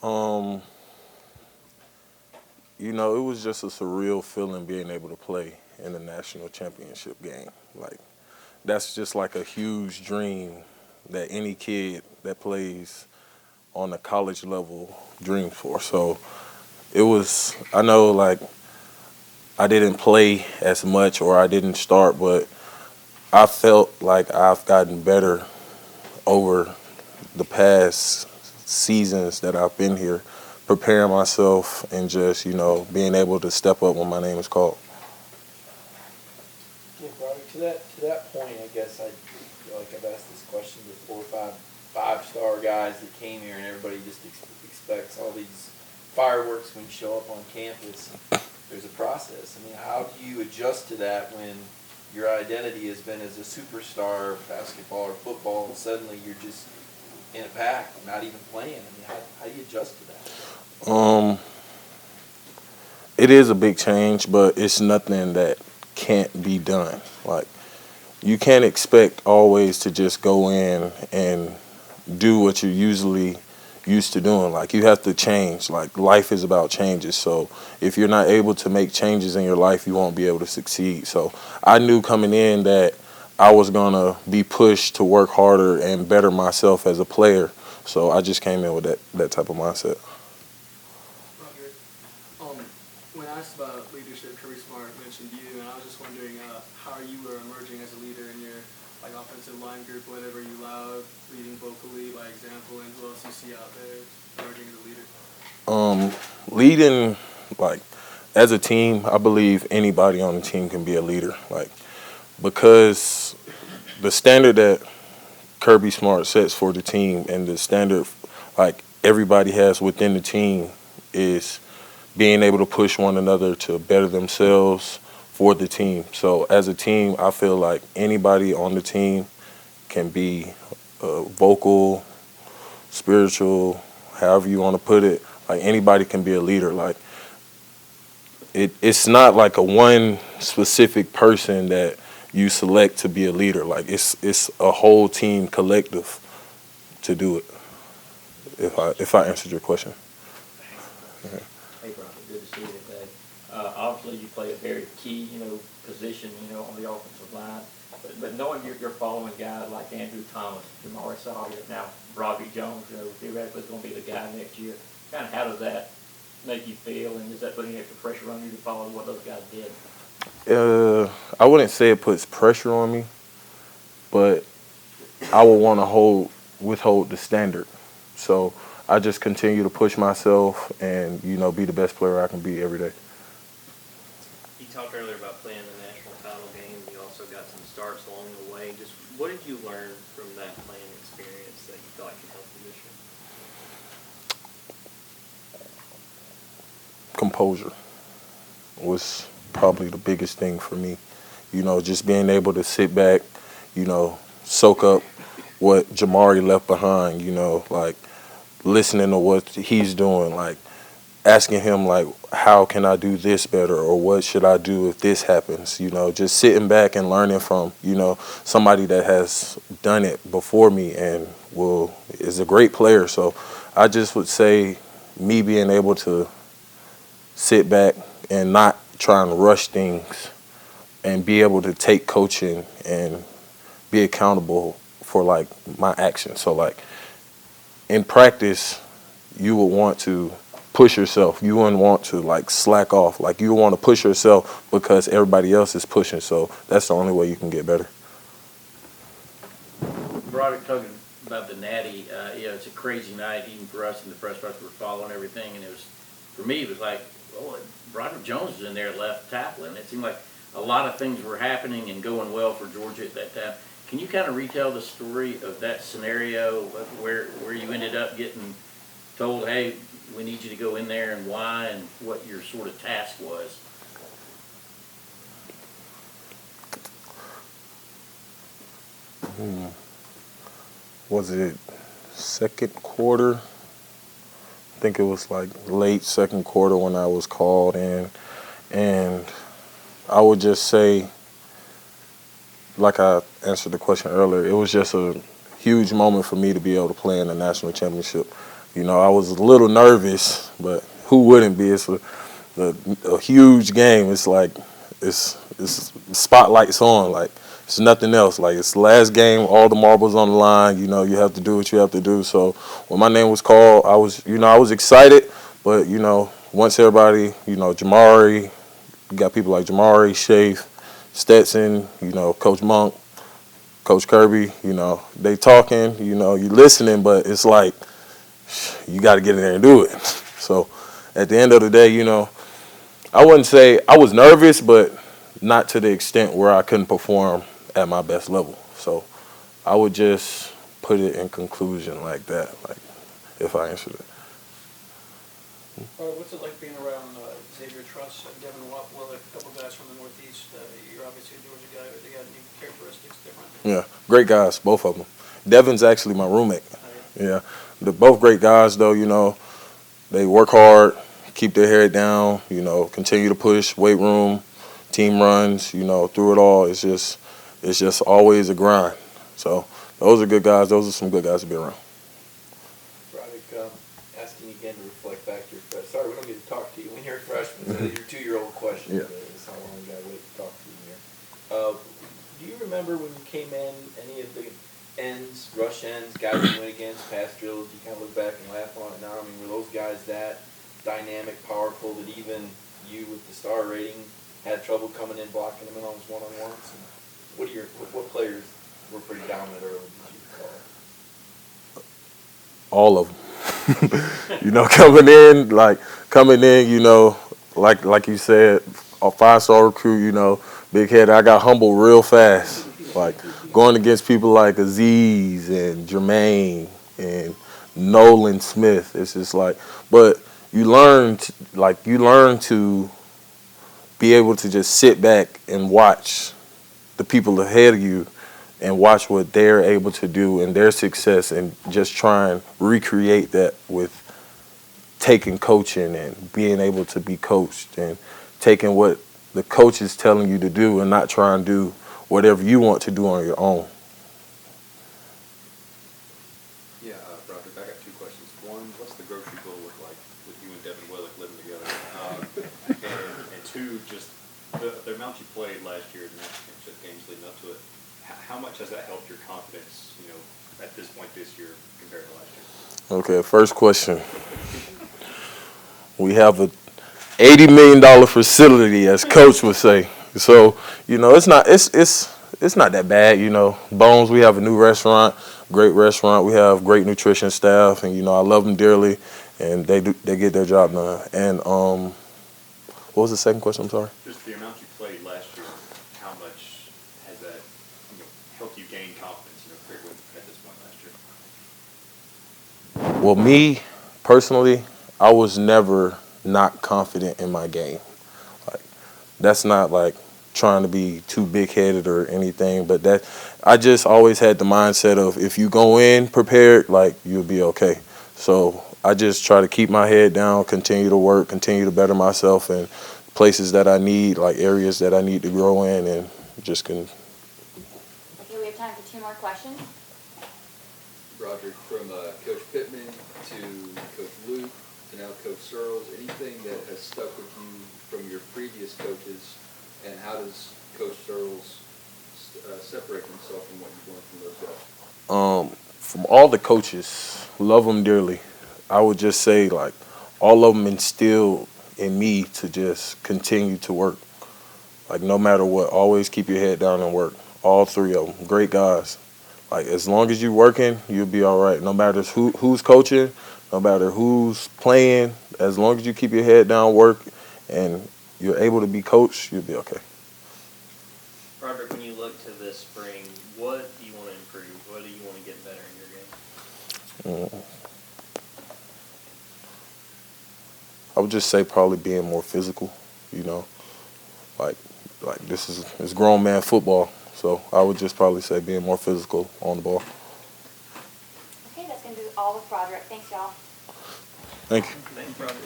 Um, it was just a surreal feeling being able to play in the national championship game. Like, that's just like a huge dream that any kid that plays on a college level dreams for. So I know like I didn't play as much or I didn't start, but I felt like I've gotten better over the past seasons that I've been here, preparing myself and just, being able to step up when my name is called. Yeah, Broderick, to that point, I guess I feel like I've asked this question before. Five-star guys that came here, and everybody just expects all these fireworks when you show up on campus. There's a process. I mean, how do you adjust to that when your identity has been as a superstar of basketball or football, and suddenly you're just in a pack, not even playing? I mean, how do you adjust to that? Um, it is a big change, but it's nothing that can't be done. Like, you can't expect always to just go in and do what you're usually used to doing. Like, you have to change. Like, life is about changes. So if you're not able to make changes in your life, you won't be able to succeed. So I knew coming in that I was gonna be pushed to work harder and better myself as a player. So I just came in with that type of mindset. Roger. Um, when asked about leadership, Kirby Smart mentioned you, and I was just wondering how you were emerging as a leader in your offensive line group, whatever you loud, leading vocally by example, and who else you see out there emerging as a leader. Leading, like, as a team, I believe anybody on the team can be a leader. Like, because the standard that Kirby Smart sets for the team and the standard like everybody has within the team is being able to push one another to better themselves for the team. So as a team, I feel like anybody on the team can be vocal, spiritual, however you want to put it. Like anybody can be a leader. Like it's not like a one specific person that you select to be a leader. Like it's a whole team collective to do it. If I answered your question. Okay. Hey, Brian, good to see you today. Obviously, you play a very key, position, on the offensive line. But knowing you're following guys like Andrew Thomas, Jamari Sawyer, now Broderick Jones, theoretically is going to be the guy next year. Kind of how does that make you feel, and is that putting extra pressure on you to follow what those guys did? I wouldn't say it puts pressure on me, but I would want to withhold the standard. So I just continue to push myself and be the best player I can be every day. You talked earlier about playing the national title game. You also got some starts along the way. Just what did you learn from that playing experience that you feel like can help you this year? Composure was probably the biggest thing for me. Just being able to sit back, soak up what Jamari left behind, like listening to what he's doing, like asking him like how can I do this better or what should I do if this happens, just sitting back and learning from, somebody that has done it before me and is a great player. So I just would say me being able to sit back and not try and rush things and be able to take coaching and be accountable for like my actions. So like in practice, you would want to push yourself. You wouldn't want to like slack off. Like you want to push yourself because everybody else is pushing. So that's the only way you can get better. Broderick, talking about the Natty, it's a crazy night even for us in the press box. We're following everything, and for me, it was like, oh, Broderick Jones was in there left tackling. It seemed like a lot of things were happening and going well for Georgia at that time. Can you kind of retell the story of that scenario of where you ended up getting told, hey, we need you to go in there, and why, and what your sort of task was? Was it second quarter? I think it was like late second quarter when I was called in. And I would just say, like I answered the question earlier, it was just a huge moment for me to be able to play in the national championship You know, I was a little nervous, but who wouldn't be? It's a huge game. It's like it's spotlights on. Like it's nothing else. Like it's the last game. All the marbles on the line. You know, you have to do what you have to do. So when my name was called, I was excited. But once everybody, Jamari, you got people like Jamari, Shafe, Stetson, Coach Monk, Coach Kirby. They talking. You listening, but it's like you got to get in there and do it. So at the end of the day, I wouldn't say I was nervous, but not to the extent where I couldn't perform at my best level. So I would just put it in conclusion like that, like if I answered it. What's it like being around Xavier Truss and Devin Watt, a couple guys from the Northeast? You're obviously a Georgia guy, but they got any characteristics different? Yeah, great guys, both of them. Devin's actually my roommate. Yeah, they're both great guys, though. They work hard, keep their head down. Continue to push weight room, team runs. Through it all, it's just always a grind. So those are good guys. Those are some good guys to be around. Broderick, asking you again to reflect back to your freshman. Sorry, we don't get to talk to you when you're a freshman. So your 2-year-old question. Yeah. Is how long you got to wait to talk to you here. Do you remember when you came in, any of the ends, rush ends, guys you went against, past drills, you kind of look back and laugh on it now? I mean, were those guys that dynamic, powerful, that even you with the star rating had trouble coming in, blocking them in on those one-on-ones? And what players were pretty dominant early, did you call? All of them. coming in, like you said, a 5-star recruit, big head. I got humbled real fast. Like going against people like Aziz and Jermaine and Nolan Smith. It's just like, but you learn to be able to just sit back and watch the people ahead of you and watch what they're able to do and their success, and just try and recreate that with taking coaching and being able to be coached, and taking what the coach is telling you to do and not try and do whatever you want to do on your own. Yeah, Broderick, I got 2 questions. One, what's the grocery bill look like with you and Devin Willick living together? And 2, just the amount you played last year in the national championship games leading up to it, how much has that helped your confidence, at this point this year compared to last year? Okay, first question. We have a $80 million facility, as Coach would say. So, it's not that bad. Bones, we have a new restaurant, great restaurant. We have great nutrition staff, and I love them dearly, and they get their job done. And what was the second question? I'm sorry. Just the amount you played last year. How much has that helped you gain confidence? Particularly at this point last year. Well, me personally, I was never not confident in my game. Like that's not like trying to be too big-headed or anything, but that I just always had the mindset of if you go in prepared, like you'll be okay. So I just try to keep my head down, continue to work, continue to better myself in places that I need, like areas that I need to grow in, and just can. Okay, we have time for 2 more questions. Broderick, from Coach Pittman to Coach Luke to now Coach Searles, anything that has stuck with you from your previous coaches, and how does Coach Searles separate himself from what you've learned from those guys? From all the coaches, love them dearly. I would just say, like, all of them instilled in me to just continue to work. Like, no matter what, always keep your head down and work. All 3 of them, great guys. Like, as long as you're working, you'll be all right. No matter who's coaching, no matter who's playing, as long as you keep your head down, work, and you're able to be coached, you'll be okay. Broderick, when you look to this spring, what do you want to improve? What do you want to get better in your game? I would just say probably being more physical, like this is grown man football. So I would just probably say being more physical on the ball. Okay, that's going to do all with Broderick. Thanks, y'all. Thank you. Thanks, Broderick.